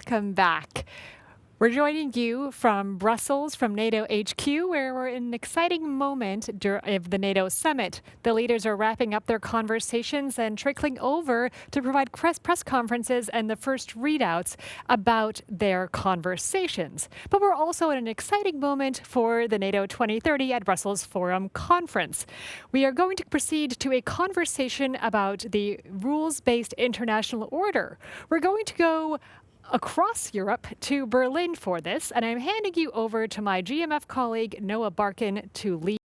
welcome back. We're joining you from Brussels, from Nato HQ, where we're in an exciting moment of the Nato summit. The leaders are wrapping up their conversations and trickling over to provide press conferences and the first readouts about their conversations. But we're also in an exciting moment for the NATO 2030 at Brussels Forum Conference. We are going to proceed to a conversation about the rules-based international order. We're going to go across Europe to Berlin for this, and I'm handing you over to my GMF colleague, Noah Barkin, to lead.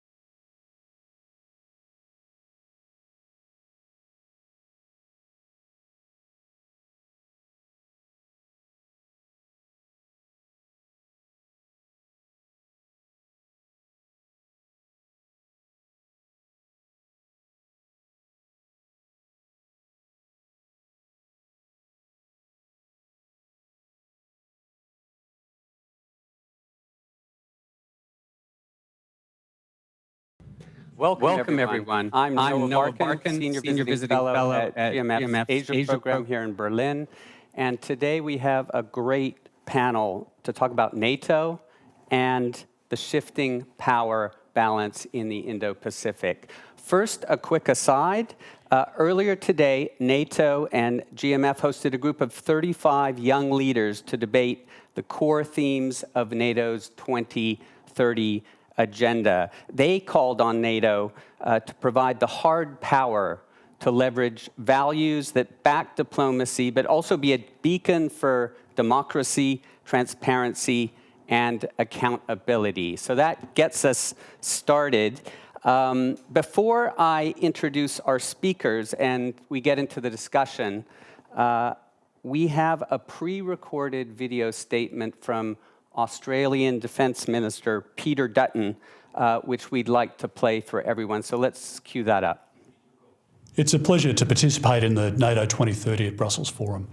Welcome everyone. I'm Noah Barkin, Senior Visiting Fellow at GMF's Asia program here in Berlin. And today we have a great panel to talk about NATO and the shifting power balance in the Indo-Pacific. First, a quick aside. Earlier today, NATO and GMF hosted a group of 35 young leaders to debate the core themes of NATO's 2030 agenda. They called on NATO to provide the hard power to leverage values that back diplomacy, but also be a beacon for democracy, transparency, and accountability. So that gets us started. Before I introduce our speakers and we get into the discussion, we have a pre-recorded video statement from Australian Defence Minister Peter Dutton, which we'd like to play for everyone. So let's cue that up. It's a pleasure to participate in the NATO 2030 at Brussels Forum.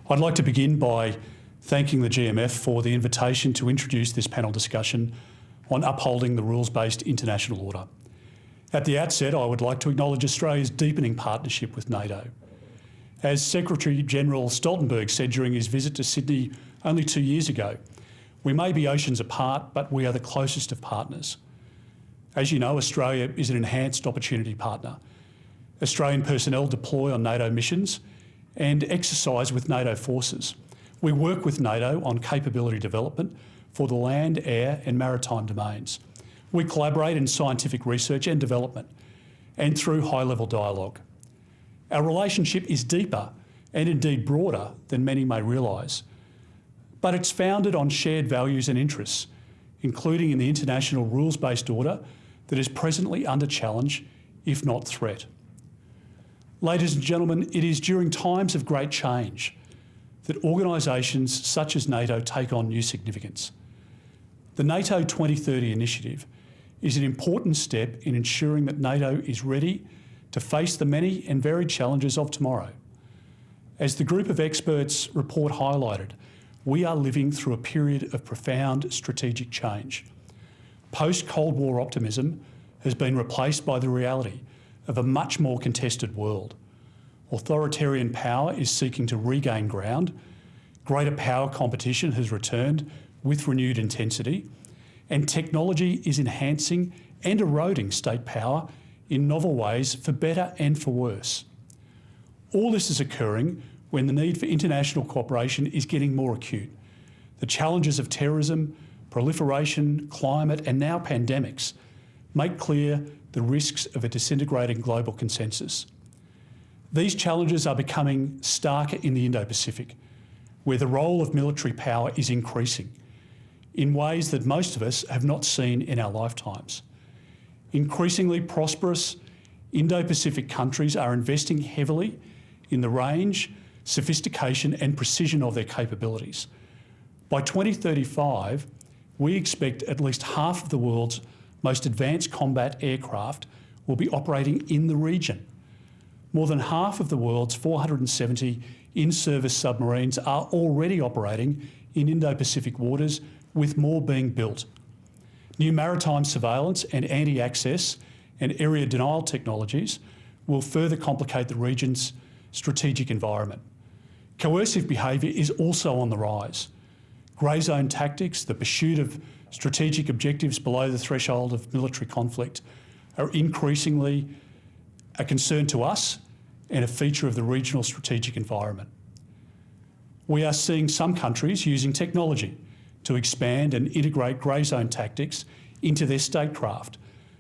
I'd like to begin by thanking the GMF for the invitation to introduce this panel discussion on upholding the rules-based international order. At the outset, I would like to acknowledge Australia's deepening partnership with NATO. As Secretary-General Stoltenberg said during his visit to Sydney only 2 years ago, we may be oceans apart, but we are the closest of partners. As you know, Australia is an enhanced opportunity partner. Australian personnel deploy on NATO missions and exercise with NATO forces. We work with NATO on capability development for the land, air and maritime domains. We collaborate in scientific research and development and through high-level dialogue. Our relationship is deeper and indeed broader than many may realise. But it's founded on shared values and interests, including in the international rules-based order that is presently under challenge, if not threat. Ladies and gentlemen, it is during times of great change that organisations such as NATO take on new significance. The NATO 2030 initiative is an important step in ensuring that NATO is ready to face the many and varied challenges of tomorrow. As the group of experts report highlighted, we are living through a period of profound strategic change. Post-Cold War optimism has been replaced by the reality of a much more contested world. Authoritarian power is seeking to regain ground. Greater power competition has returned with renewed intensity, and technology is enhancing and eroding state power in novel ways for better and for worse. All this is occurring when the need for international cooperation is getting more acute. The challenges of terrorism, proliferation, climate and now pandemics make clear the risks of a disintegrating global consensus. These challenges are becoming starker in the Indo-Pacific, where the role of military power is increasing in ways that most of us have not seen in our lifetimes. Increasingly prosperous Indo-Pacific countries are investing heavily in the range, sophistication and precision of their capabilities. By 2035, we expect at least half of the world's most advanced combat aircraft will be operating in the region. More than half of the world's 470 in-service submarines are already operating in Indo-Pacific waters, with more being built. New maritime surveillance and anti-access and area denial technologies will further complicate the region's strategic environment. Coercive behaviour is also on the rise. Grey zone tactics, the pursuit of strategic objectives below the threshold of military conflict, are increasingly a concern to us and a feature of the regional strategic environment. We are seeing some countries using technology to expand and integrate grey zone tactics into their statecraft,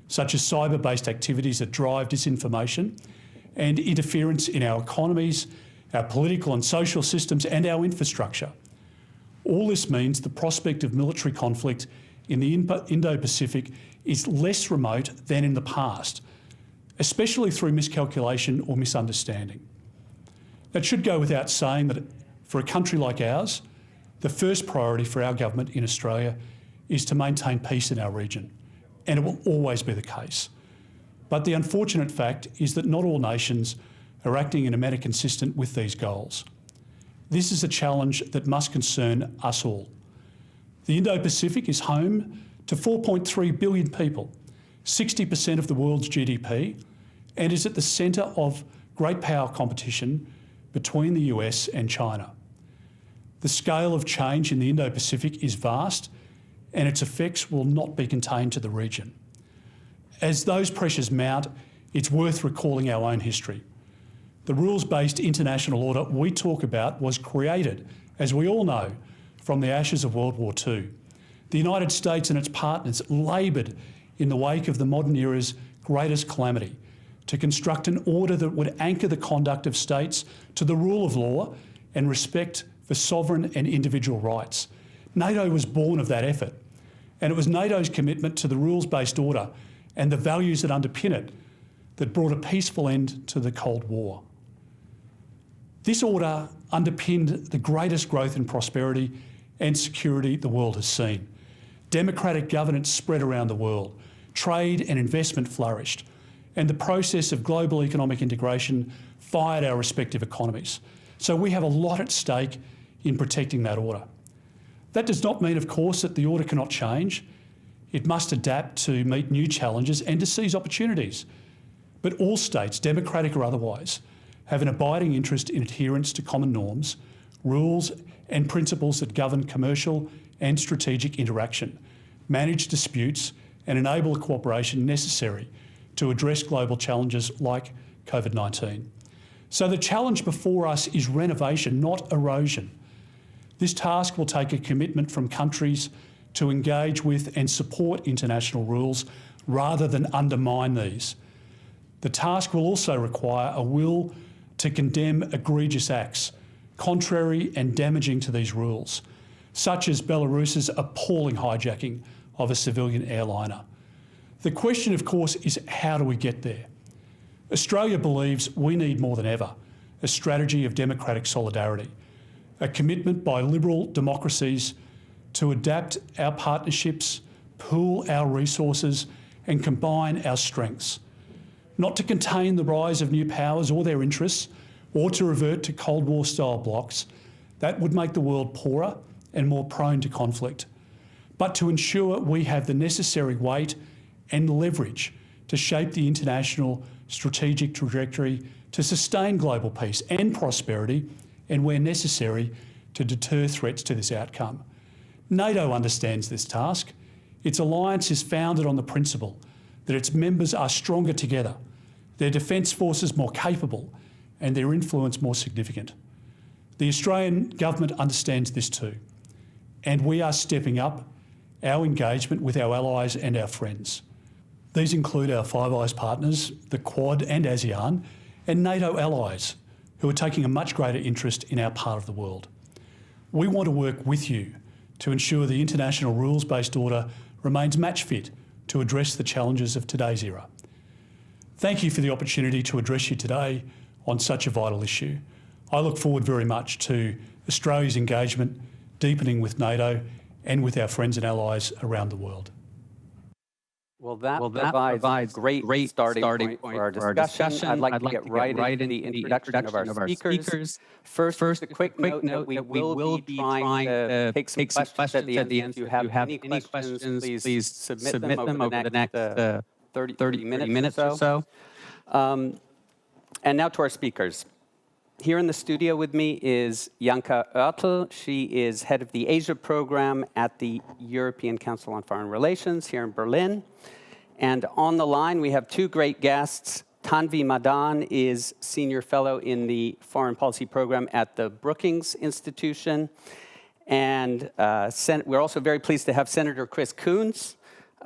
such as cyber-based activities that drive disinformation and interference in our economies, our political and social systems and our infrastructure. All this means the prospect of military conflict in the Indo-Pacific is less remote than in the past, especially through miscalculation or misunderstanding. It should go without saying that for a country like ours, the first priority for our government in Australia is to maintain peace in our region, and it will always be the case. But the unfortunate fact is that not all nations are acting in a manner consistent with these goals. This is a challenge that must concern us all. The Indo-Pacific is home to 4.3 billion people, 60% of the world's GDP, and is at the centre of great power competition between the US and China. The scale of change in the Indo-Pacific is vast, and its effects will not be contained to the region. As those pressures mount, it's worth recalling our own history. The rules-based international order we talk about was created, as we all know, from the ashes of World War II. The United States and its partners laboured in the wake of the modern era's greatest calamity to construct an order that would anchor the conduct of states to the rule of law and respect for sovereign and individual rights. NATO was born of that effort, and it was NATO's commitment to the rules-based order and the values that underpin it that brought a peaceful end to the Cold War. This order underpinned the greatest growth and prosperity and security the world has seen. Democratic governance spread around the world, trade and investment flourished, and the process of global economic integration fired our respective economies. So we have a lot at stake in protecting that order. That does not mean, of course, that the order cannot change. It must adapt to meet new challenges and to seize opportunities. But all states, democratic or otherwise, have an abiding interest in adherence to common norms, rules and principles that govern commercial and strategic interaction, manage disputes and enable the cooperation necessary to address global challenges like COVID-19. So the challenge before us is renovation, not erosion. This task will take a commitment from countries to engage with and support international rules rather than undermine these. The task will also require a will to condemn egregious acts, contrary and damaging to these rules, such as Belarus's appalling hijacking of a civilian airliner. The question, of course, is how do we get there? Australia believes we need more than ever a strategy of democratic solidarity, a commitment by liberal democracies to adapt our partnerships, pool our resources and combine our strengths, not to contain the rise of new powers or their interests, or to revert to Cold War-style blocs. That would make the world poorer and more prone to conflict, but to ensure we have the necessary weight and leverage to shape the international strategic trajectory to sustain global peace and prosperity, and where necessary, to deter threats to this outcome. NATO understands this task. Its alliance is founded on the principle that its members are stronger together, their defence forces more capable, and their influence more significant. The Australian government understands this too, and we are stepping up our engagement with our allies and our friends. These include our Five Eyes partners, the Quad and ASEAN, and NATO allies, who are taking a much greater interest in our part of the world. We want to work with you to ensure the international rules-based order remains match fit to address the challenges of today's era. Thank you for the opportunity to address you today on such a vital issue. I look forward very much to Australia's engagement deepening with NATO and with our friends and allies around the world. Well, that provides a great starting point for our discussion. I'd like to get right into the introduction of our speakers. First, a quick note that we will be trying to take some questions at the end. If you have any questions, please submit them over the next 30 minutes or so. And now to our speakers. Here in the studio with me is Janka Oertel. She is head of the Asia program at the European Council on Foreign Relations here in Berlin. And on the line, we have two great guests. Tanvi Madan is senior fellow in the foreign policy program at the Brookings Institution. And we're also very pleased to have Senator Chris Coons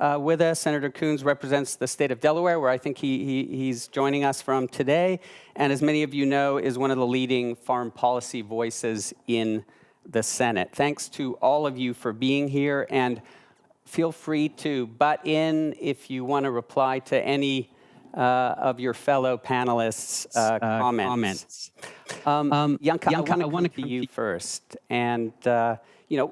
with us. Senator Coons represents the state of Delaware, where I think he's joining us from today. And as many of you know, is one of the leading foreign policy voices in the Senate. Thanks to all of you for being here. And feel free to butt in if you want to reply to any of your fellow panelists' comments. Janka, I want to come to you first. And,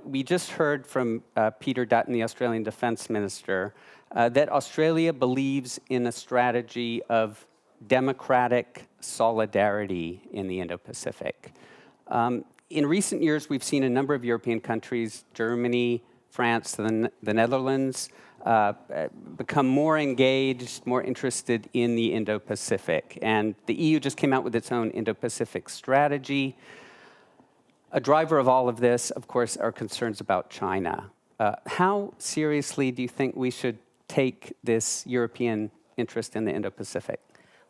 we just heard from Peter Dutton, the Australian Defence Minister, that Australia believes in a strategy of democratic solidarity in the Indo-Pacific. In recent years, we've seen a number of European countries, Germany, France, the Netherlands, become more engaged, more interested in the Indo-Pacific. And the EU just came out with its own Indo-Pacific strategy. A driver of all of this, of course, are concerns about China. How seriously do you think we should take this European interest in the Indo-Pacific?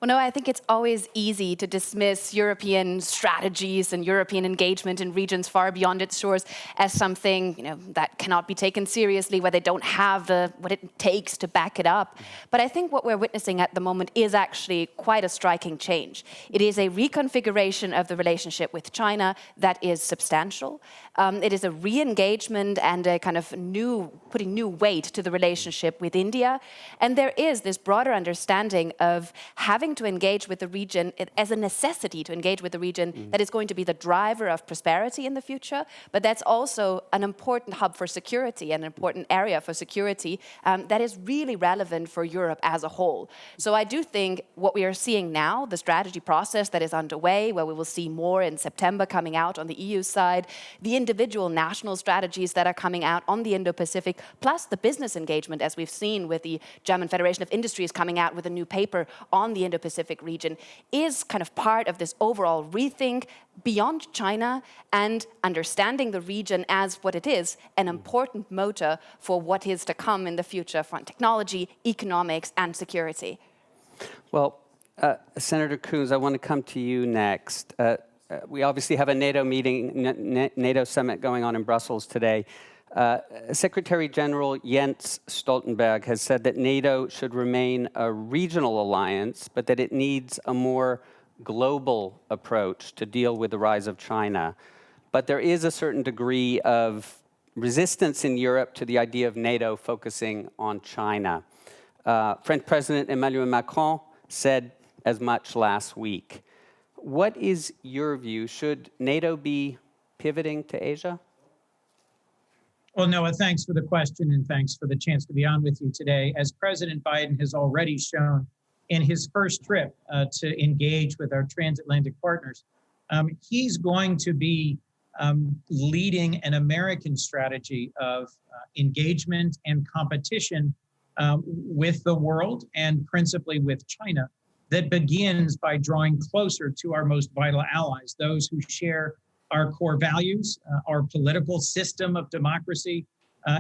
Well, no, I think it's always easy to dismiss European strategies and European engagement in regions far beyond its shores as something, that cannot be taken seriously, where they don't have what it takes to back it up. But I think what we're witnessing at the moment is actually quite a striking change. It is a reconfiguration of the relationship with China that is substantial. It is a re-engagement and a kind of putting new weight to the relationship with India. And there is this broader understanding of having to engage with the region as a necessity to engage with the region that is going to be the driver of prosperity in the future, but that's also an important hub for security, an important area for security that is really relevant for Europe as a whole. So I do think what we are seeing now, the strategy process that is underway, where we will see more in September coming out on the EU side, the individual national strategies that are coming out on the Indo-Pacific, plus the business engagement, as we've seen with the German Federation of Industries coming out with a new paper on the Indo-Pacific region, is kind of part of this overall rethink beyond China and understanding the region as what it is, an important motor for what is to come in the future for technology, economics, and security. Well, Senator Coons, I want to come to you next. We obviously have a NATO meeting, NATO summit going on in Brussels today. Secretary General Jens Stoltenberg has said that NATO should remain a regional alliance, but that it needs a more global approach to deal with the rise of China. But there is a certain degree of resistance in Europe to the idea of NATO focusing on China. French President Emmanuel Macron said as much last week. What is your view? Should NATO be pivoting to Asia? Well, Noah, thanks for the question and thanks for the chance to be on with you today. As President Biden has already shown in his first trip to engage with our transatlantic partners, he's going to be leading an American strategy of engagement and competition with the world and principally with China that begins by drawing closer to our most vital allies, those who share our core values, our political system of democracy,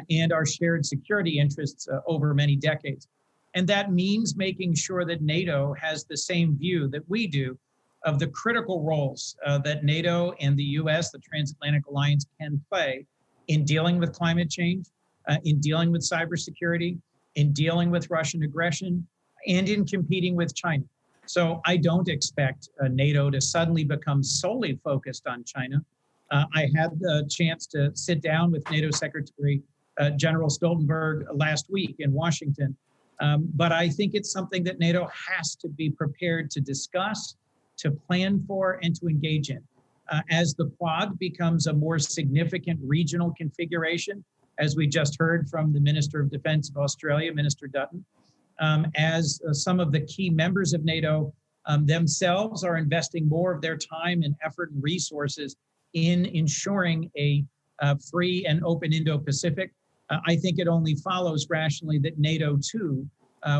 and our shared security interests over many decades. And that means making sure that NATO has the same view that we do of the critical roles that NATO and the US, the Transatlantic Alliance, can play in dealing with climate change, in dealing with cybersecurity, in dealing with Russian aggression, and in competing with China. So I don't expect NATO to suddenly become solely focused on China. I had the chance to sit down with NATO Secretary General Stoltenberg last week in Washington. But I think it's something that NATO has to be prepared to discuss, to plan for, and to engage in. As the Quad becomes a more significant regional configuration, as we just heard from the Minister of Defense of Australia, Minister Dutton, as some of the key members of NATO themselves are investing more of their time and effort and resources in ensuring a free and open Indo-Pacific. I think it only follows rationally that NATO too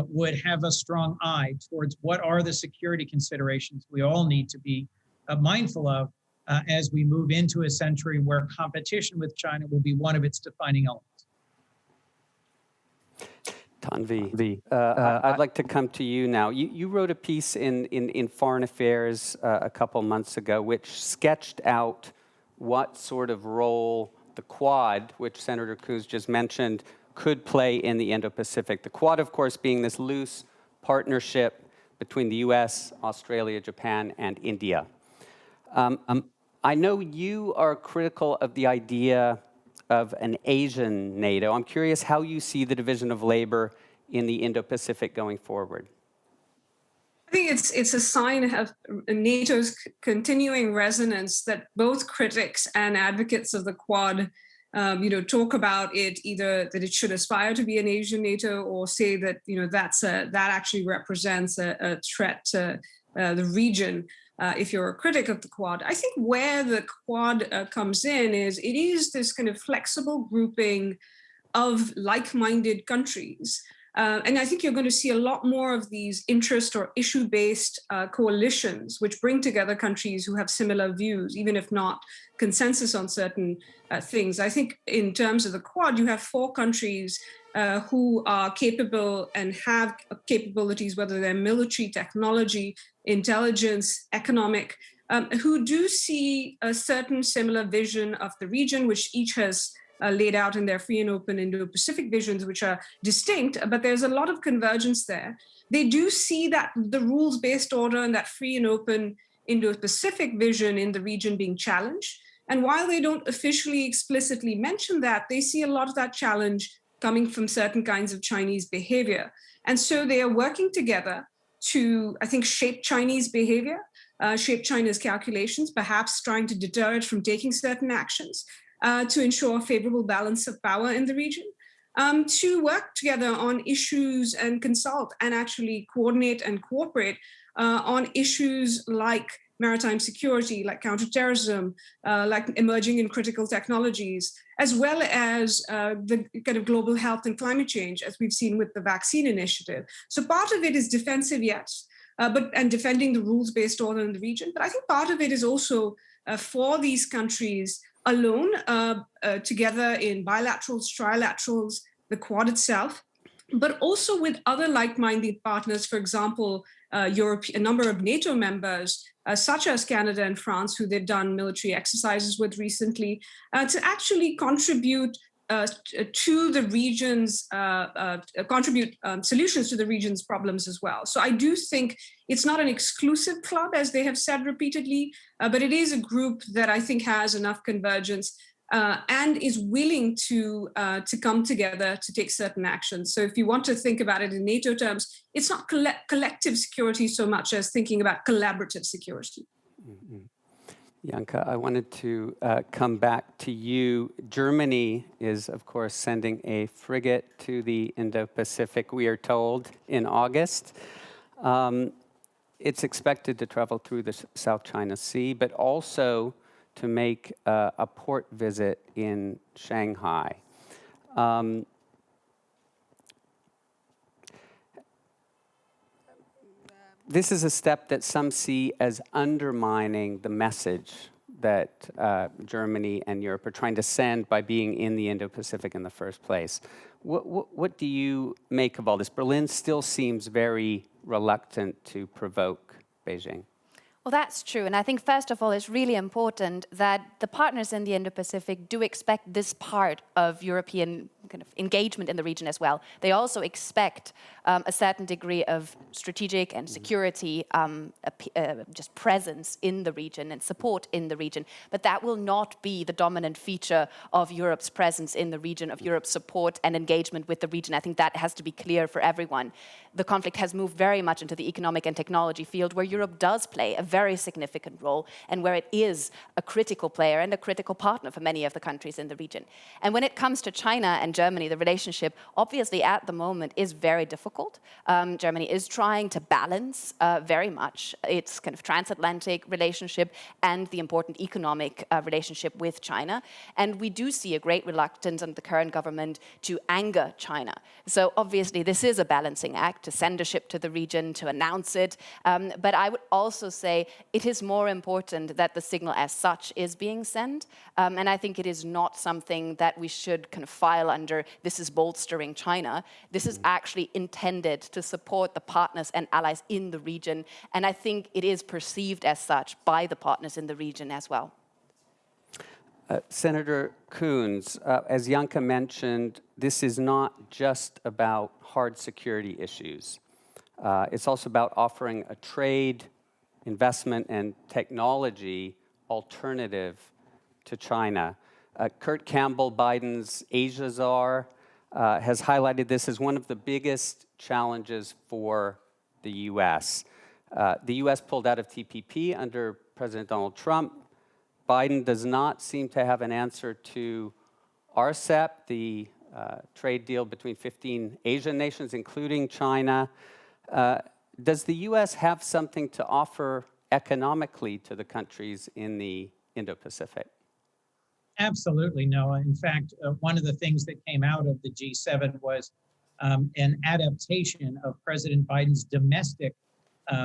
would have a strong eye towards what are the security considerations we all need to be mindful of as we move into a century where competition with China will be one of its defining elements. Tanvi, I'd like to come to you now. You wrote a piece in Foreign Affairs a couple months ago, which sketched out what sort of role the Quad, which Senator Cruz just mentioned, could play in the Indo-Pacific. The Quad, of course, being this loose partnership between the US, Australia, Japan, and India. I know you are critical of the idea of an Asian NATO. I'm curious how you see the division of labor in the Indo-Pacific going forward. I think it's a sign of NATO's continuing resonance that both critics and advocates of the Quad, talk about it either that it should aspire to be an Asian NATO or say that that actually represents a threat to the region. If you're a critic of the Quad, I think where the Quad comes in is it is this kind of flexible grouping of like-minded countries. And I think you're going to see a lot more of these interest or issue-based coalitions, which bring together countries who have similar views, even if not consensus on certain things. I think in terms of the Quad, you have 4 countries who are capable and have capabilities, whether they're military, technology, intelligence, economic, who do see a certain similar vision of the region, which each has laid out in their free and open Indo-Pacific visions, which are distinct, but there's a lot of convergence there. They do see that the rules-based order and that free and open Indo-Pacific vision in the region being challenged. And while they don't officially explicitly mention that, they see a lot of that challenge coming from certain kinds of Chinese behavior. And so they are working together to, I think, shape Chinese behavior, shape China's calculations, perhaps trying to deter it from taking certain actions, to ensure a favorable balance of power in the region, to work together on issues and consult and actually coordinate and cooperate on issues like maritime security, like counterterrorism, like emerging and critical technologies, as well as the kind of global health and climate change, as we've seen with the vaccine initiative. So part of it is defensive, yes, and defending the rules-based order in the region. But I think part of it is also for these countries alone, together in bilaterals, trilaterals, the Quad itself, but also with other like-minded partners, for example, a number of NATO members, such as Canada and France, who they've done military exercises with recently, to actually contribute to the region's, contribute solutions to the region's problems as well. So I do think it's not an exclusive club, as they have said repeatedly, but it is a group that I think has enough convergence and is willing to come together to take certain actions. So if you want to think about it in NATO terms, it's not collective security so much as thinking about collaborative security. Mm-hmm. Janka, I wanted to come back to you. Germany is, of course, sending a frigate to the Indo-Pacific, we are told, in August. It's expected to travel through the South China Sea, but also to make a port visit in Shanghai. This is a step that some see as undermining the message that Germany and Europe are trying to send by being in the Indo-Pacific in the first place. What do you make of all this? Berlin still seems very reluctant to provoke Beijing. Well, that's true. And I think, first of all, it's really important that the partners in the Indo-Pacific do expect this part of European kind of engagement in the region as well. They also expect a certain degree of strategic and security just presence in the region and support in the region. But that will not be the dominant feature of Europe's presence in the region, of Europe's support and engagement with the region. I think that has to be clear for everyone. The conflict has moved very much into the economic and technology field, where Europe does play a very significant role and where it is a critical player and a critical partner for many of the countries in the region. And when it comes to China and Germany, the relationship obviously at the moment is very difficult. Germany is trying to balance very much its kind of transatlantic relationship and the important economic relationship with China. And we do see a great reluctance in the current government to anger China. So obviously this is a balancing act to send a ship to the region, to announce it. But I would also say say it is more important that the signal as such is being sent. And I think it is not something that we should kind of file under, this is bolstering China. This is actually intended to support the partners and allies in the region. And I think it is perceived as such by the partners in the region as well. Senator Coons, as Janka mentioned, this is not just about hard security issues. It's also about offering a trade, investment, and technology alternative to China. Kurt Campbell, Biden's Asia czar, has highlighted this as one of the biggest challenges for the U.S. The U.S. pulled out of TPP under President Donald Trump. Biden does not seem to have an answer to RCEP, the trade deal between 15 Asian nations, including China. Does the U.S. have something to offer economically to the countries in the Indo-Pacific? Absolutely, Noah. In fact, one of the things that came out of the G7 was an adaptation of President Biden's domestic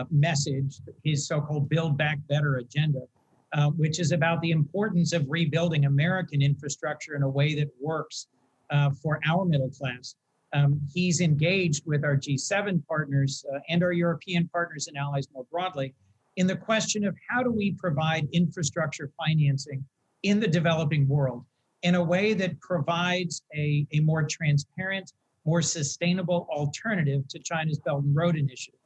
message, his so-called Build Back Better agenda, which is about the importance of rebuilding American infrastructure in a way that works for our middle class. He's engaged with our G7 partners and our European partners and allies more broadly in the question of how do we provide infrastructure financing in the developing world in a way that provides a more transparent, more sustainable alternative to China's Belt and Road Initiative.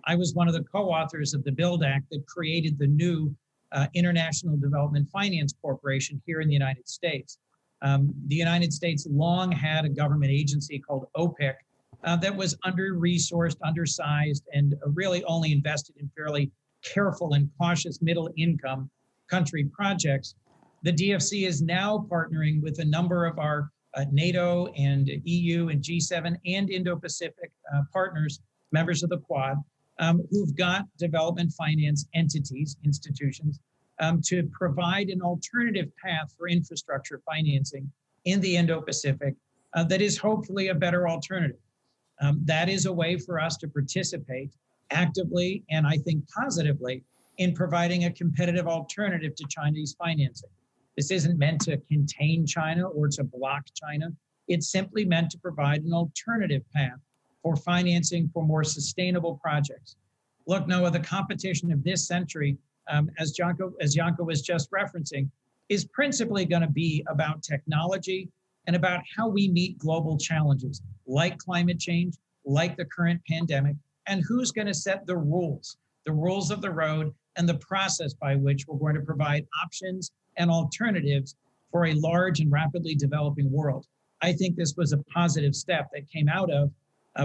I was one of the co-authors of the BUILD Act that created the new International Development Finance Corporation here in the United States. The United States long had a government agency called OPIC that was under-resourced, undersized, and really only invested in fairly careful and cautious middle-income country projects. The DFC is now partnering with a number of our NATO and EU and G7 and Indo-Pacific partners, members of the Quad, who've got development finance entities, institutions, to provide an alternative path for infrastructure financing in the Indo-Pacific that is hopefully a better alternative. That is a way for us to participate actively and I think positively in providing a competitive alternative to Chinese financing. This isn't meant to contain China or to block China. It's simply meant to provide an alternative path for financing for more sustainable projects. Look, Noah, the competition of this century, as Janka was just referencing, is principally going to be about technology and about how we meet global challenges like climate change, like the current pandemic, and who's going to set the rules of the road and the process by which we're going to provide options and alternatives for a large and rapidly developing world. I think this was a positive step that came out of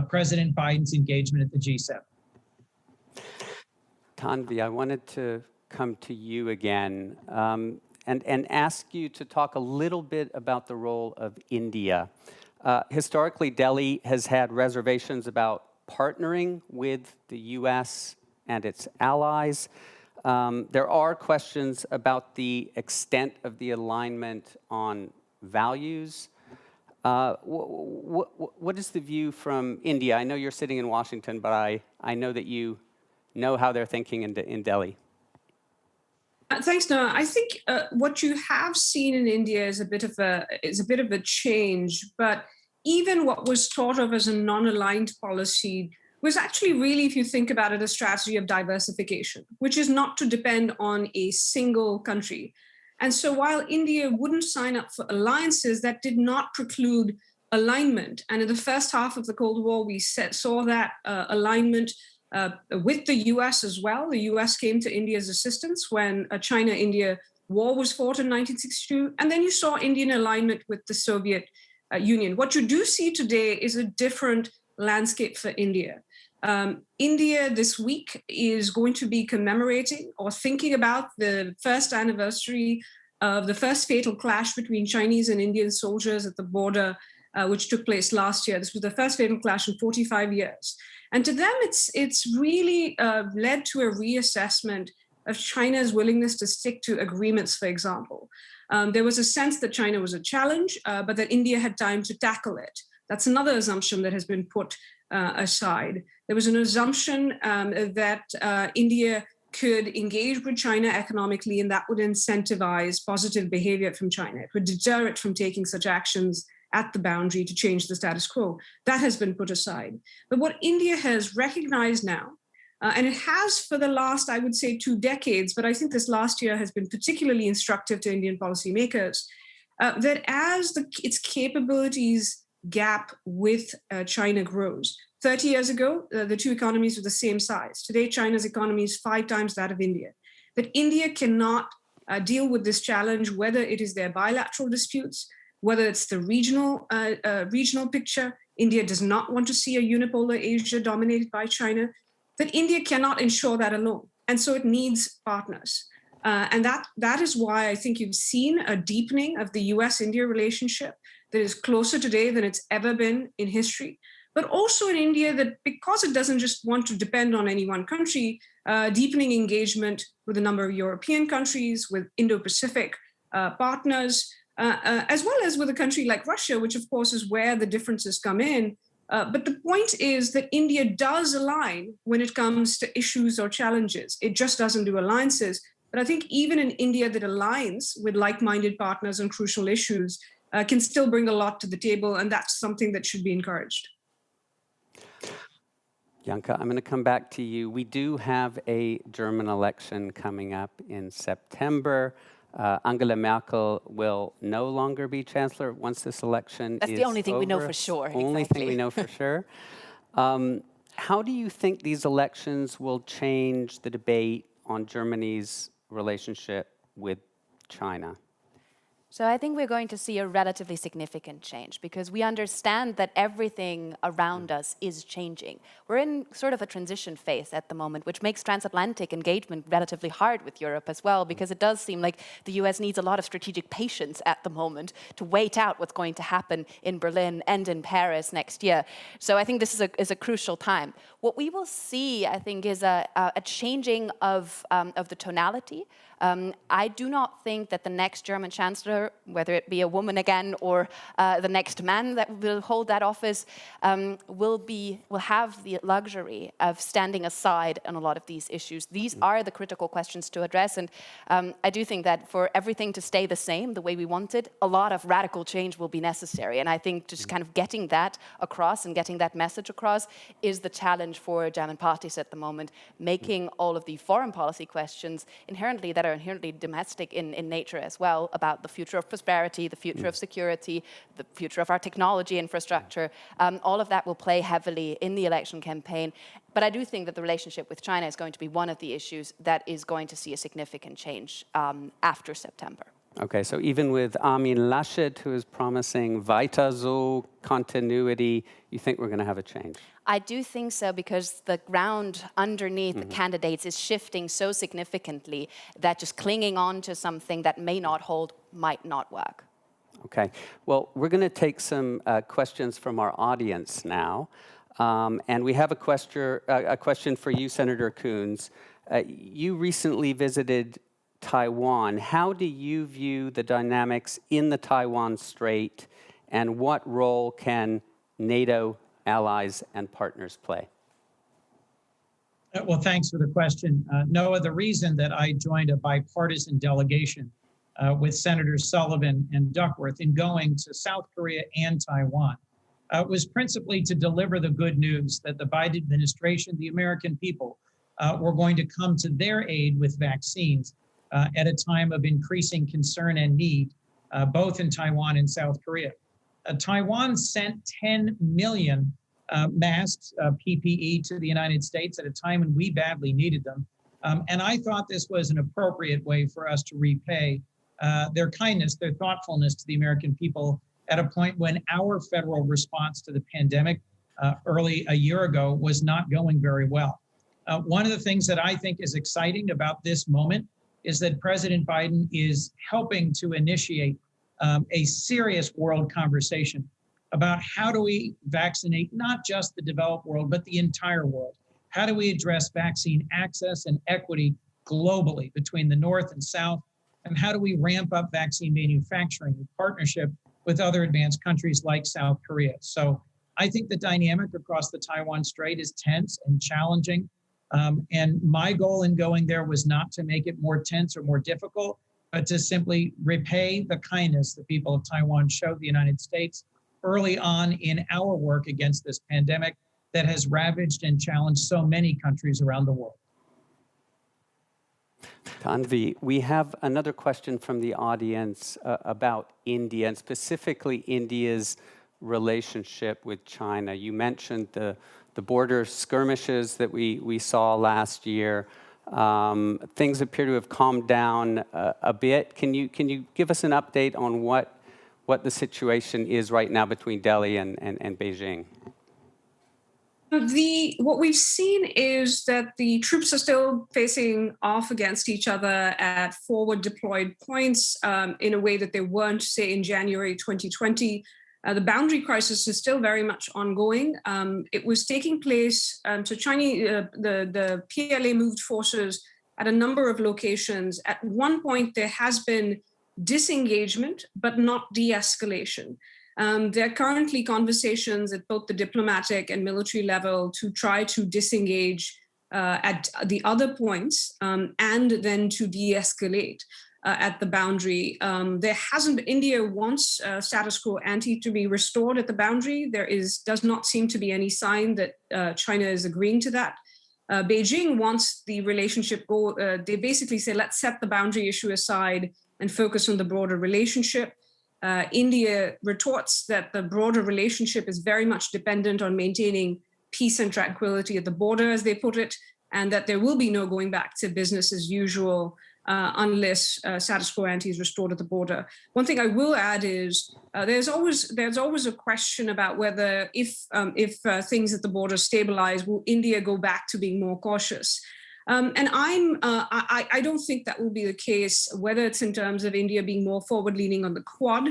President Biden's engagement at the G7. Tanvi, I wanted to come to you again and ask you to talk a little bit about the role of India. Historically, Delhi has had reservations about partnering with the U.S. and its allies. There are questions about the extent of the alignment on values. What is the view from India? I know you're sitting in Washington, but I know that you know how they're thinking in Delhi. Thanks, Noah. I think what you have seen in India is a bit of a change, but even what was thought of as a non-aligned policy was actually really, if you think about it, a strategy of diversification, which is not to depend on a single country. And so while India wouldn't sign up for alliances, that did not preclude alignment. And in the first half of the Cold War, we saw that alignment with the US as well. The US came to India's assistance when a China-India war was fought in 1962. And then you saw Indian alignment with the Soviet Union. What you do see today is a different landscape for India. India this week is going to be commemorating or thinking about the first anniversary of the first fatal clash between Chinese and Indian soldiers at the border, which took place last year. This was the first fatal clash in 45 years. And to them, it's really led to a reassessment of China's willingness to stick to agreements, for example. There was a sense that China was a challenge, but that India had time to tackle it. That's another assumption that has been put aside. There was an assumption that India could engage with China economically, and that would incentivize positive behavior from China. It would deter it from taking such actions at the boundary to change the status quo. That has been put aside. But what India has recognized now, and it has for the last, I would say, 2 decades, but I think this last year has been particularly instructive to Indian policymakers, that as its capabilities gap with China grows. 30 years ago, the two economies were the same size. Today, China's economy is 5 times that of India. That India cannot deal with this challenge, whether it is their bilateral disputes, whether it's the regional picture. India does not want to see a unipolar Asia dominated by China. That India cannot ensure that alone. And so it needs partners. And that is why I think you've seen a deepening of the US-India relationship that is closer today than it's ever been in history. But also in India, that because it doesn't just want to depend on any one country, deepening engagement with a number of European countries, with Indo-Pacific partners, as well as with a country like Russia, which of course is where the differences come in. But the point is that India does align when it comes to issues or challenges. It just doesn't do alliances. But I think even in India that aligns with like-minded partners on crucial issues can still bring a lot to the table, and that's something that should be encouraged. Janka, I'm going to come back to you. We do have a German election coming up in September. Angela Merkel will no longer be chancellor once this election is over. That's the only thing we know for sure. Only thing we know for sure. How do you think these elections will change the debate on Germany's relationship with China? So I think we're going to see a relatively significant change because we understand that everything around us is changing. We're in sort of a transition phase at the moment, which makes transatlantic engagement relatively hard with Europe as well, because it does seem like the US needs a lot of strategic patience at the moment to wait out what's going to happen in Berlin and in Paris next year. So I think this is a crucial time. What we will see, I think, is a changing of the tonality. I do not think that the next German chancellor, whether it be a woman again or the next man that will hold that office, will have the luxury of standing aside on a lot of these issues. These are the critical questions to address, and I do think that for everything to stay the same, the way we want it, a lot of radical change will be necessary. And I think just kind of getting that across and getting that message across is the challenge for German parties at the moment, making all of the foreign policy questions that are inherently domestic in nature as well, about the future of prosperity, the future of security, the future of our technology infrastructure. All of that will play heavily in the election campaign. But I do think that the relationship with China is going to be one of the issues that is going to see a significant change after September. Okay, so even with Armin Laschet, who is promising weiter so continuity, you think we're going to have a change? I do think so, because the ground underneath the candidates is shifting so significantly that just clinging on to something that may not hold might not work. Okay, well, we're going to take some questions from our audience now. And we have a question for you, Senator Coons. You recently visited Taiwan. How do you view the dynamics in the Taiwan Strait, and what role can NATO allies and partners play? Well, thanks for the question. Noah, the reason that I joined a bipartisan delegation with Senators Sullivan and Duckworth in going to South Korea and Taiwan was principally to deliver the good news that the Biden administration, the American people, were going to come to their aid with vaccines at a time of increasing concern and need, both in Taiwan and South Korea. Taiwan sent 10 million masks, PPE, to the United States at a time when we badly needed them. And I thought this was an appropriate way for us to repay their kindness, their thoughtfulness to the American people at a point when our federal response to the pandemic early a year ago was not going very well. One of the things that I think is exciting about this moment is that President Biden is helping to initiate a serious world conversation about how do we vaccinate not just the developed world, but the entire world. How do we address vaccine access and equity globally between the North and South? And how do we ramp up vaccine manufacturing in partnership with other advanced countries like South Korea? So I think the dynamic across the Taiwan Strait is tense and challenging. And my goal in going there was not to make it more tense or more difficult, but to simply repay the kindness the people of Taiwan showed the United States early on in our work against this pandemic that has ravaged and challenged so many countries around the world. Tanvi, we have another question from the audience about India, and specifically India's relationship with China. You mentioned the border skirmishes that we saw last year. Things appear to have calmed down a bit. Can you give us an update on what the situation is right now between Delhi and Beijing? What we've seen is that the troops are still facing off against each other at forward deployed points in a way that they weren't, say, in January 2020. The boundary crisis is still very much ongoing. It was taking place, so the PLA moved forces at a number of locations. At one point, there has been disengagement, but not de-escalation. There are currently conversations at both the diplomatic and military level to try to disengage at the other points and then to de-escalate at the boundary. India wants status quo ante to be restored at the boundary. Does not seem to be any sign that China is agreeing to that. Beijing wants the relationship they basically say, let's set the boundary issue aside and focus on the broader relationship. India retorts that the broader relationship is very much dependent on maintaining peace and tranquility at the border, as they put it, and that there will be no going back to business as usual unless status quo ante is restored at the border. One thing I will add is there's always a question about whether if things at the border stabilize, will India go back to being more cautious? And I don't think that will be the case, whether it's in terms of India being more forward-leaning on the Quad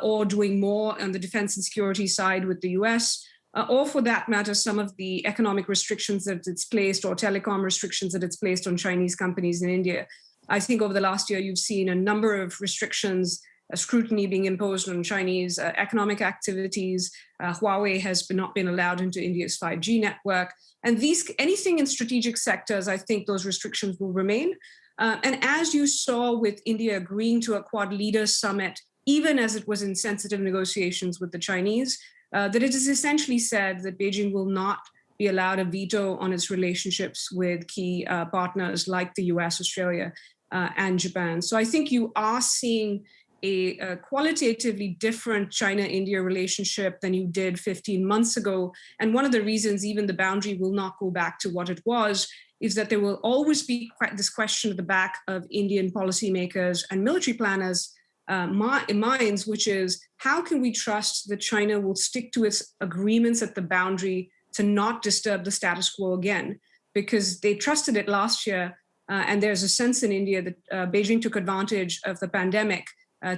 or doing more on the defense and security side with the US, or for that matter, some of the economic restrictions that it's placed or telecom restrictions that it's placed on Chinese companies in India. I think over the last year, you've seen a number of restrictions, scrutiny being imposed on Chinese economic activities. Huawei has not been allowed into India's 5G network. And anything in strategic sectors, I think those restrictions will remain. And as you saw with India agreeing to a Quad Leaders Summit, even as it was in sensitive negotiations with the Chinese, that it is essentially said that Beijing will not be allowed a veto on its relationships with key partners like the US, Australia, and Japan. So I think you are seeing a qualitatively different China-India relationship than you did 15 months ago. And one of the reasons even the boundary will not go back to what it was is that there will always be this question at the back of Indian policymakers and military planners' minds, which is, how can we trust that China will stick to its agreements at the boundary to not disturb the status quo again? Because they trusted it last year, and there's a sense in India that Beijing took advantage of the pandemic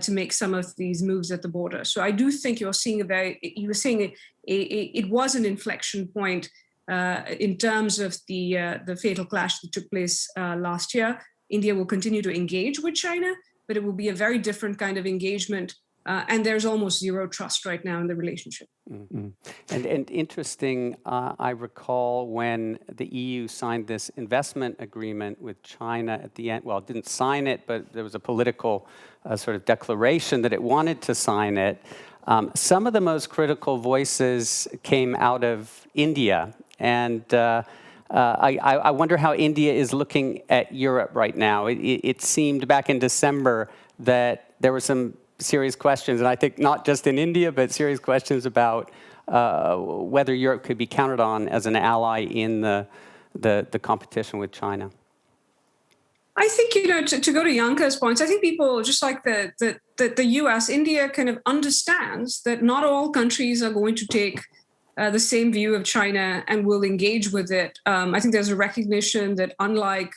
to make some of these moves at the border. So I do think it was an inflection point in terms of the fatal clash that took place last year. India will continue to engage with China, but it will be a very different kind of engagement. And there's almost zero trust right now in the relationship. Mm-hmm. And interesting, I recall when the EU signed this investment agreement with China at the end, well, it didn't sign it, but there was a political sort of declaration that it wanted to sign it. Some of the most critical voices came out of India. And I wonder how India is looking at Europe right now. It seemed back in December that there were some serious questions, and I think not just in India, but serious questions about whether Europe could be counted on as an ally in the competition with China. I think, to go to Yanka's points, I think people, just like the US, India kind of understands that not all countries are going to take the same view of China and will engage with it. I think there's a recognition that unlike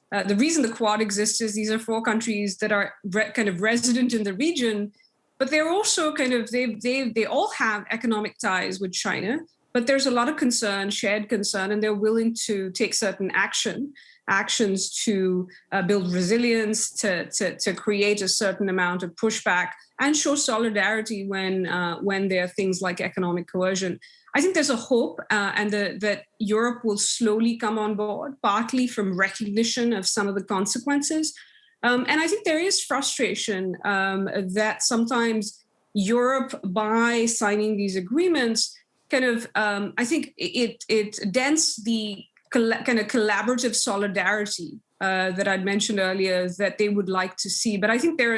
the reason the Quad exists is these are four countries that are kind of resident in the region, but they're also kind of, they all have economic ties with China, but there's a lot of concern, shared concern, and they're willing to take certain actions to build resilience, to create a certain amount of pushback, and show solidarity when there are things like economic coercion. I think there's a hope that Europe will slowly come on board, partly from recognition of some of the consequences. And I think there is frustration that sometimes Europe, by signing these agreements, kind of, I think it dents the kind of collaborative solidarity that I'd mentioned earlier that they would like to see. But I think they're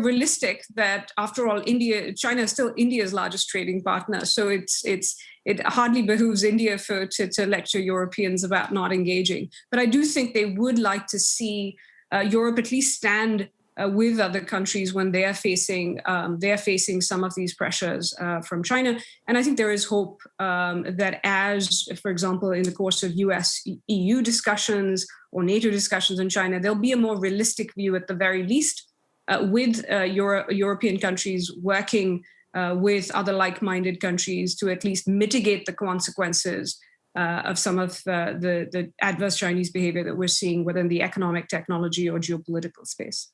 realistic that, after all, China is still India's largest trading partner. So it hardly behooves India to lecture Europeans about not engaging. But I do think they would like to see Europe at least stand with other countries when they are facing some of these pressures from China. And I think there is hope that, as, for example, in the course of US-EU discussions or NATO discussions in China, there'll be a more realistic view, at the very least, with European countries working with other like-minded countries to at least mitigate the consequences of some of the adverse Chinese behavior that we're seeing within the economic, technology, or geopolitical space.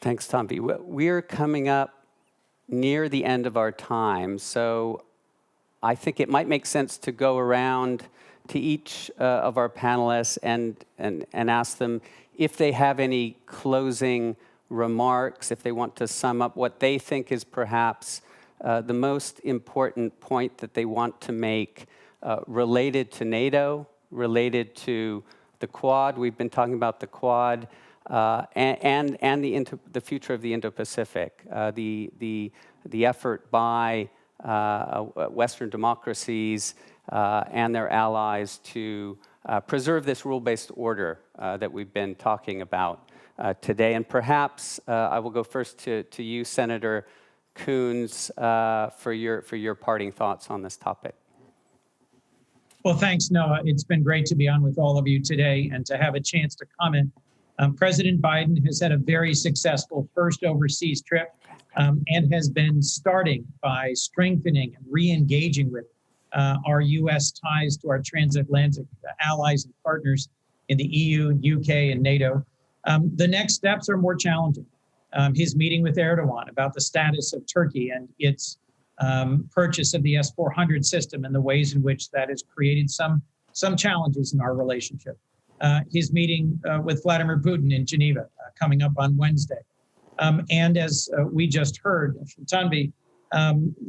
Thanks, Tanvi. We're coming up near the end of our time, so I think it might make sense to go around to each of our panelists and ask them if they have any closing remarks, if they want to sum up what they think is perhaps the most important point that they want to make related to NATO, related to the Quad. We've been talking about the Quad. And the future of the Indo-Pacific, the effort by Western democracies and their allies to preserve this rule-based order that we've been talking about today. And perhaps I will go first to you, Senator Coons, for your parting thoughts on this topic. Well, thanks, Noah. It's been great to be on with all of you today and to have a chance to comment. President Biden has had a very successful first overseas trip and has been starting by strengthening and re-engaging with our U.S. ties to our transatlantic allies and partners in the EU, UK, and NATO. The next steps are more challenging. His meeting with Erdogan about the status of Turkey and its purchase of the S-400 system and the ways in which that has created some challenges in our relationship. His meeting with Vladimir Putin in Geneva coming up on Wednesday. And as we just heard from Tanvi,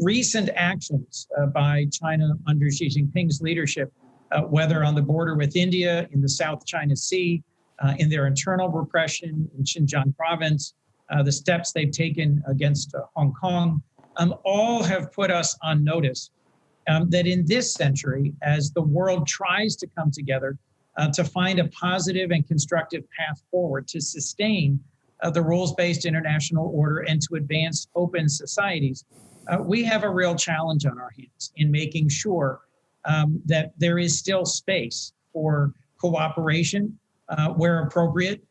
recent actions by China under Xi Jinping's leadership, whether on the border with India, in the South China Sea, in their internal repression in Xinjiang province, the steps they've taken against Hong Kong, all have put us on notice that in this century, as the world tries to come together to find a positive and constructive path forward to sustain the rules-based international order and to advance open societies, we have a real challenge on our hands in making sure that there is still space for cooperation where appropriate,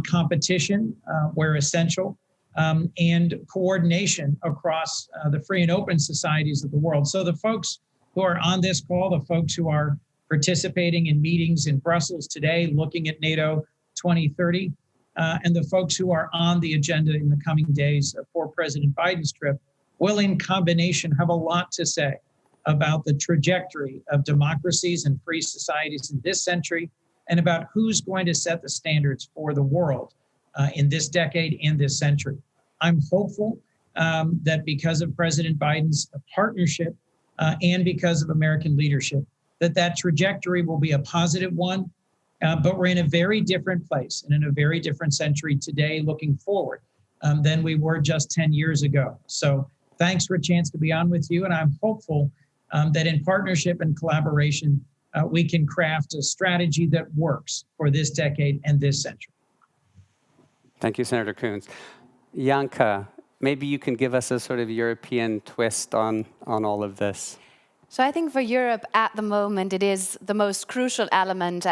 competition where essential, and coordination across the free and open societies of the world. So the folks who are on this call, the folks who are participating in meetings in Brussels today, looking at NATO 2030, and the folks who are on the agenda in the coming days for President Biden's trip, will in combination have a lot to say about the trajectory of democracies and free societies in this century, and about who's going to set the standards for the world in this decade and this century. I'm hopeful that because of President Biden's partnership and because of American leadership, that trajectory will be a positive one, but we're in a very different place and in a very different century today looking forward than we were just 10 years ago. So thanks for a chance to be on with you, and I'm hopeful that in partnership and collaboration, we can craft a strategy that works for this decade and this century. Thank you, Senator Coons. Janka, maybe you can give us a sort of European twist on all of this. So I think for Europe at the moment, it is the most crucial element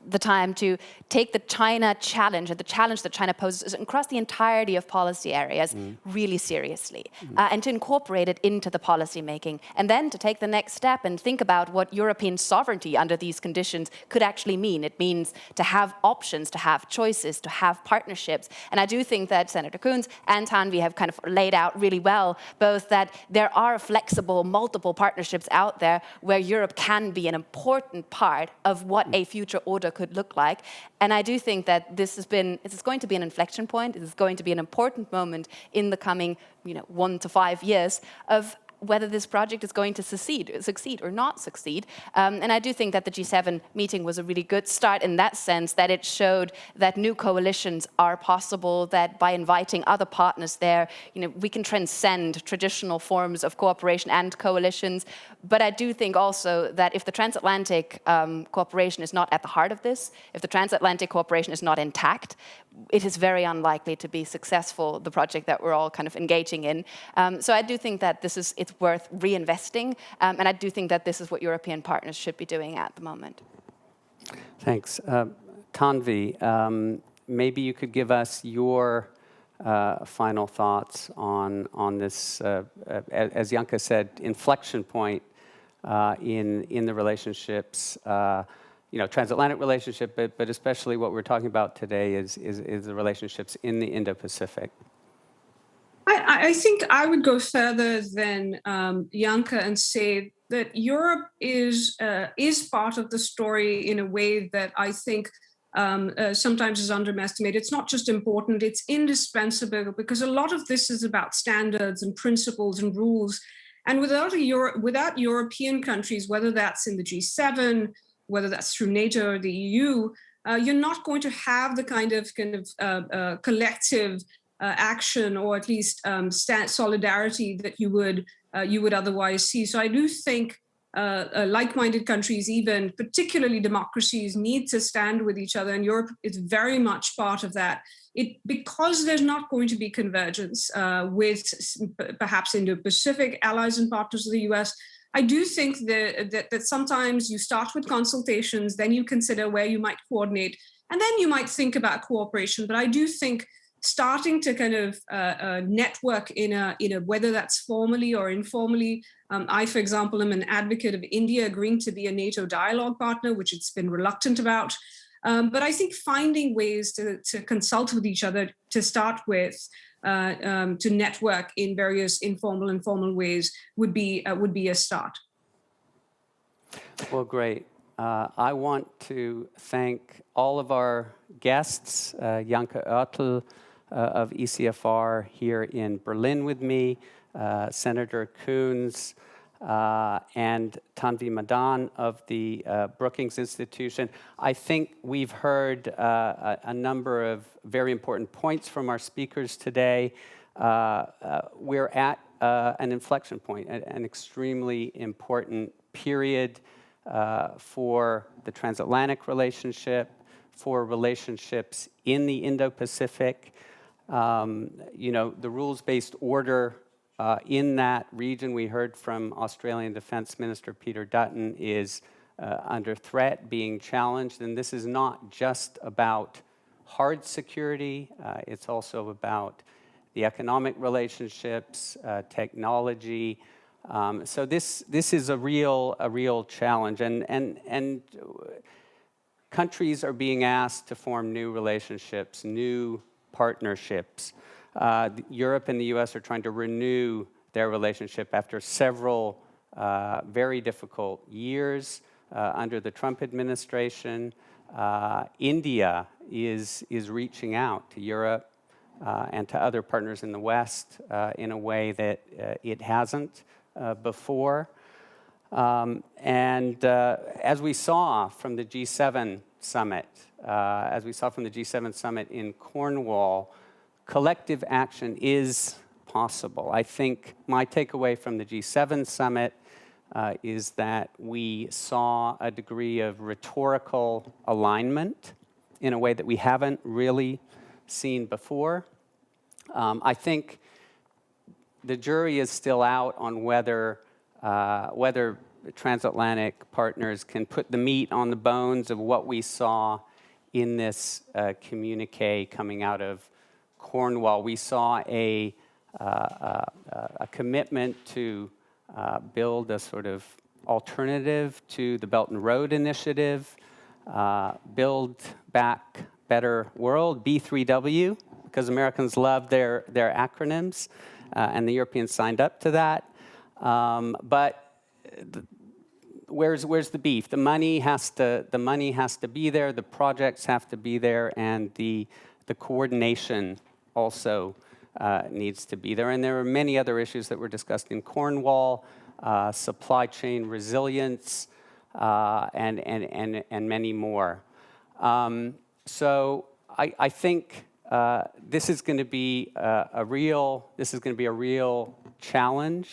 the time to take the China challenge, and the challenge that China poses across the entirety of policy areas really seriously, and to incorporate it into the policy making, and then to take the next step and think about what European sovereignty under these conditions could actually mean. It means to have options, to have choices, to have partnerships. And I do think that Senator Coons and Tanvi have kind of laid out really well both that there are flexible, multiple partnerships out there where Europe can be an important part of what a future order could look like. And I do think that this is going to be an inflection point. It is going to be an important moment in the coming 1 to 5 years of whether this project is going to succeed or not succeed. And I do think that the G7 meeting was a really good start in that sense, that it showed that new coalitions are possible, that by inviting other partners there, we can transcend traditional forms of cooperation and coalitions. But I do think also that if the transatlantic cooperation is not at the heart of this, if the transatlantic cooperation is not intact, it is very unlikely to be successful, the project that we're all kind of engaging in. So I do think that it's worth reinvesting, and I do think that this is what European partners should be doing at the moment. Thanks. Tanvi, maybe you could give us your final thoughts on this, as Janka said, inflection point in the relationships, transatlantic relationship, but especially what we're talking about today is the relationships in the Indo-Pacific. I think I would go further than Janka and say that Europe is part of the story in a way that I think sometimes is underestimated. It's not just important, it's indispensable, because a lot of this is about standards and principles and rules. And without European countries, whether that's in the G7, whether that's through NATO or the EU, you're not going to have the kind of collective action, or at least solidarity that you would otherwise see. So I do think like-minded countries, even particularly democracies, need to stand with each other, and Europe is very much part of that. Because there's not going to be convergence with perhaps Indo-Pacific allies and partners of the US. I do think that sometimes you start with consultations, then you consider where you might coordinate, and then you might think about cooperation. But I do think starting to kind of network in a whether that's formally or informally. I, for example, am an advocate of India agreeing to be a NATO dialogue partner, which it's been reluctant about. But I think finding ways to consult with each other to start with, to network in various informal and formal ways would be a start. Well, great. I want to thank all of our guests, Janka Oertel of ECFR here in Berlin with me, Senator Coons, and Tanvi Madan of the Brookings Institution. I think we've heard a number of very important points from our speakers today. We're at an inflection point, an extremely important period for the transatlantic relationship, for relationships in the Indo-Pacific. The rules-based order in that region, we heard from Australian Defence Minister Peter Dutton, is under threat, being challenged. And this is not just about hard security. It's also about the economic relationships, technology. So this is a real challenge. And countries are being asked to form new relationships, new partnerships. Europe and the US are trying to renew their relationship after several very difficult years under the Trump administration. India is reaching out to Europe and to other partners in the West in a way that it hasn't before. As we saw from the G7 summit, in Cornwall, collective action is possible. I think my takeaway from the G7 summit is that we saw a degree of rhetorical alignment in a way that we haven't really seen before. I think the jury is still out on whether transatlantic partners can put the meat on the bones of what we saw in this communique coming out of Cornwall. We saw a commitment to build a sort of alternative to the Belt and Road Initiative, Build Back Better World, B3W, because Americans love their acronyms, and the Europeans signed up to that. Where's the beef? The money has to be there. The projects have to be there, and the coordination also needs to be there. And there are many other issues that were discussed in Cornwall, supply chain resilience, and many more. So I think this is going to be a real challenge.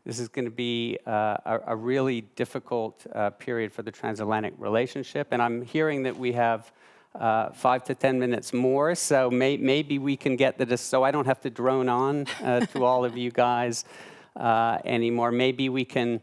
This is going to be a really difficult period for the transatlantic relationship. And I'm hearing that we have 5 to 10 minutes more, so maybe we can get so I don't have to drone on to all of you guys anymore. Maybe we can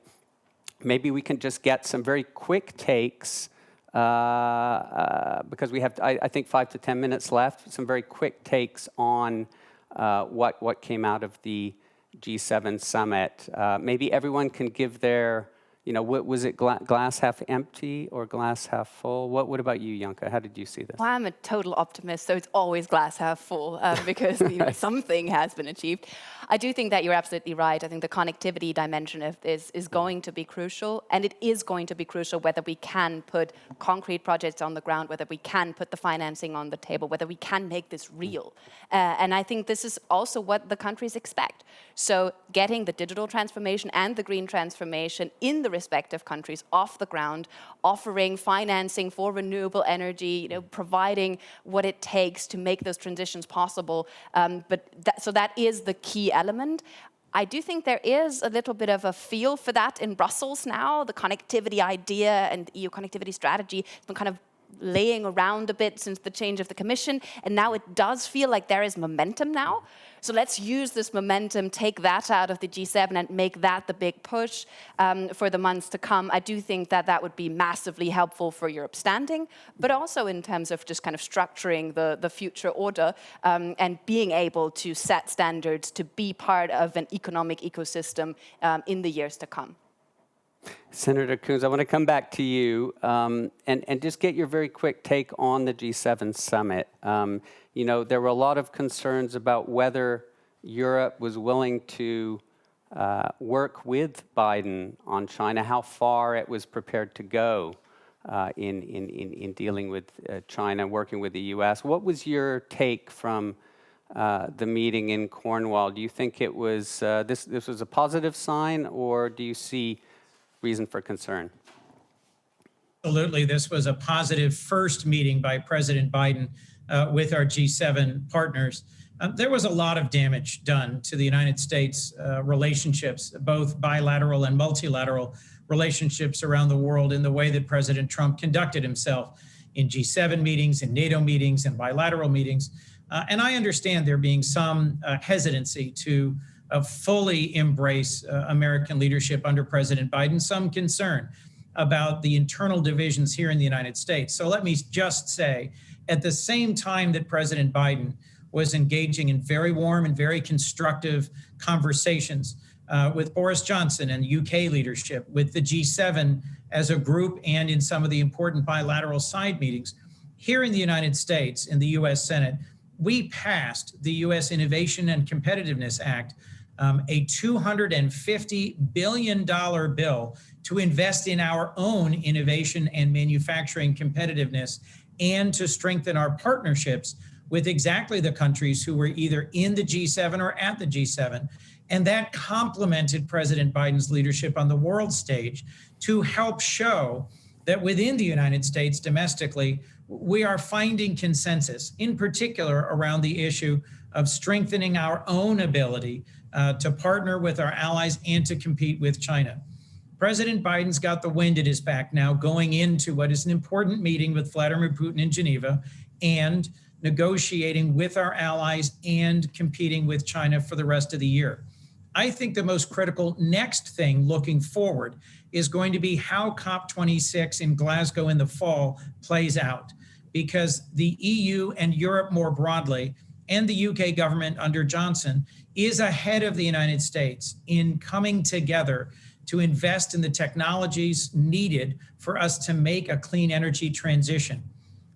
just get some very quick takes, because we have, I think, 5 to 10 minutes left, some very quick takes on what came out of the G7 summit. Maybe everyone can give their, was it glass half empty or glass half full? What about you, Janka? How did you see this? Well, I'm a total optimist, so it's always glass half full, because something has been achieved. I do think that you're absolutely right. I think the connectivity dimension of this is going to be crucial, and it is going to be crucial whether we can put concrete projects on the ground, whether we can put the financing on the table, whether we can make this real. And I think this is also what the countries expect. So getting the digital transformation and the green transformation in the respective countries off the ground, offering financing for renewable energy, providing what it takes to make those transitions possible. So that is the key element. I do think there is a little bit of a feel for that in Brussels now. The connectivity idea and EU connectivity strategy has been kind of laying around a bit since the change of the Commission, and now it does feel like there is momentum now. So let's use this momentum, take that out of the G7 and make that the big push for the months to come. I do think that that would be massively helpful for Europe's standing, but also in terms of just kind of structuring the future order and being able to set standards to be part of an economic ecosystem in the years to come. Senator Coons, I want to come back to you and just get your very quick take on the G7 summit. There were a lot of concerns about whether Europe was willing to work with Biden on China, how far it was prepared to go in dealing with China, working with the U.S. What was your take from the meeting in Cornwall? Do you think it was this was a positive sign, or do you see reason for concern? Absolutely. This was a positive first meeting by President Biden with our G7 partners. There was a lot of damage done to the United States relationships, both bilateral and multilateral relationships around the world, in the way that President Trump conducted himself in G7 meetings, in NATO meetings, and bilateral meetings. And I understand there being some hesitancy to fully embrace American leadership under President Biden, some concern about the internal divisions here in the United States. So let me just say, at the same time that President Biden was engaging in very warm and very constructive conversations with Boris Johnson and UK leadership, with the G7 as a group, and in some of the important bilateral side meetings, here in the United States, in the US Senate, we passed the US Innovation and Competitiveness Act, a $250 billion bill to invest in our own innovation and manufacturing competitiveness, and to strengthen our partnerships with exactly the countries who were either in the G7 or at the G7. And that complemented President Biden's leadership on the world stage to help show that within the United States domestically, we are finding consensus, in particular around the issue of strengthening our own ability to partner with our allies and to compete with China. President Biden's got the wind at his back now, going into what is an important meeting with Vladimir Putin in Geneva, and negotiating with our allies and competing with China for the rest of the year. I think the most critical next thing looking forward is going to be how COP26 in Glasgow in the fall plays out, because the EU and Europe more broadly, and the UK government under Johnson, is ahead of the United States in coming together to invest in the technologies needed for us to make a clean energy transition.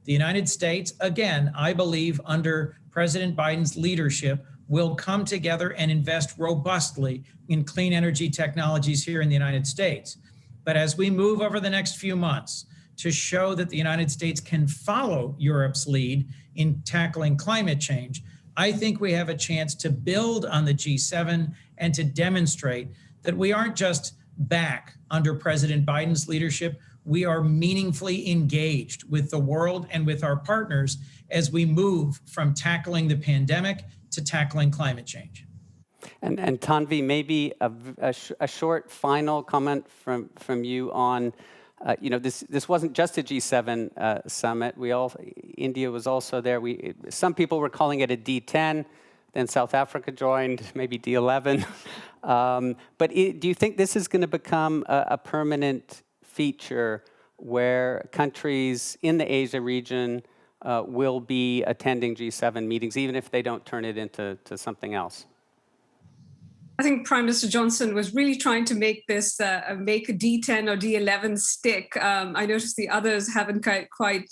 The United States, again, I believe under President Biden's leadership, will come together and invest robustly in clean energy technologies here in the United States. But as we move over the next few months to show that the United States can follow Europe's lead in tackling climate change, I think we have a chance to build on the G7 and to demonstrate that we aren't just back under President Biden's leadership, we are meaningfully engaged with the world and with our partners as we move from tackling the pandemic to tackling climate change. And Tanvi, maybe a short final comment from you on, this wasn't just a G7 summit. India was also there. Some people were calling it a D10. Then South Africa joined, maybe D11. But do you think this is going to become a permanent feature where countries in the Asia region will be attending G7 meetings, even if they don't turn it into something else? I think Prime Minister Johnson was really trying to make this make a D10 or D11 stick. I noticed the others haven't quite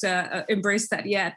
embraced that yet.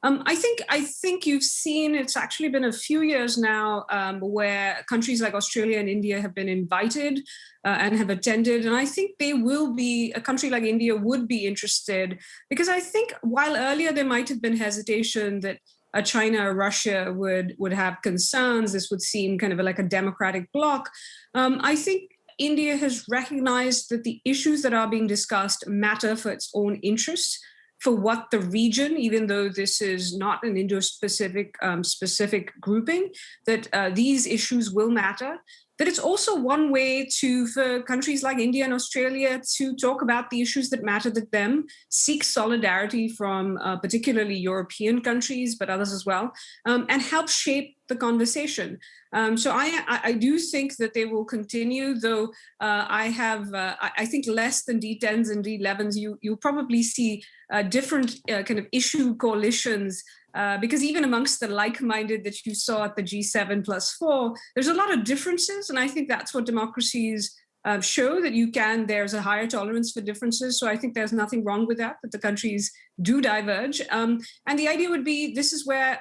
I think you've seen it's actually been a few years now where countries like Australia and India have been invited and have attended. And I think a country like India would be interested, because I think while earlier there might have been hesitation that China or Russia would have concerns, this would seem kind of like a democratic bloc. I think India has recognized that the issues that are being discussed matter for its own interests, for what the region, even though this is not an Indo-Pacific specific grouping, that these issues will matter. That it's also one way for countries like India and Australia to talk about the issues that matter to them, seek solidarity from particularly European countries, but others as well, and help shape the conversation. So I do think that they will continue, though I think less than D10s and D11s, you'll probably see different kind of issue coalitions, because even amongst the like-minded that you saw at the G7+4, there's a lot of differences. And I think that's what democracies show, that there's a higher tolerance for differences. So I think there's nothing wrong with that the countries do diverge. And the idea would be, this is where,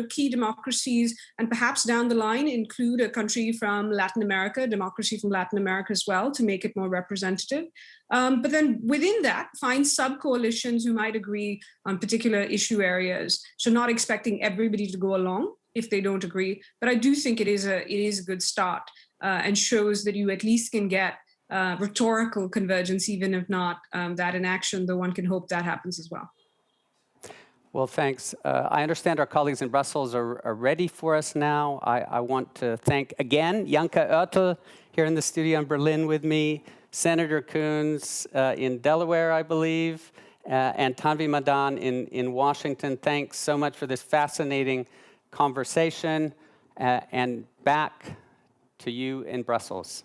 key democracies, and perhaps down the line include a country from Latin America, democracy from Latin America as well, to make it more representative. But then within that, find sub-coalitions who might agree on particular issue areas. So not expecting everybody to go along if they don't agree. But I do think it is a good start. And shows that you at least can get rhetorical convergence, even if not that in action, though one can hope that happens as well. Well, thanks. I understand our colleagues in Brussels are ready for us now. I want to thank again Janke Oertel here in the studio in Berlin with me, Senator Coons in Delaware, I believe, and Tanvi Madan in Washington. Thanks so much for this fascinating conversation, and back to you in Brussels.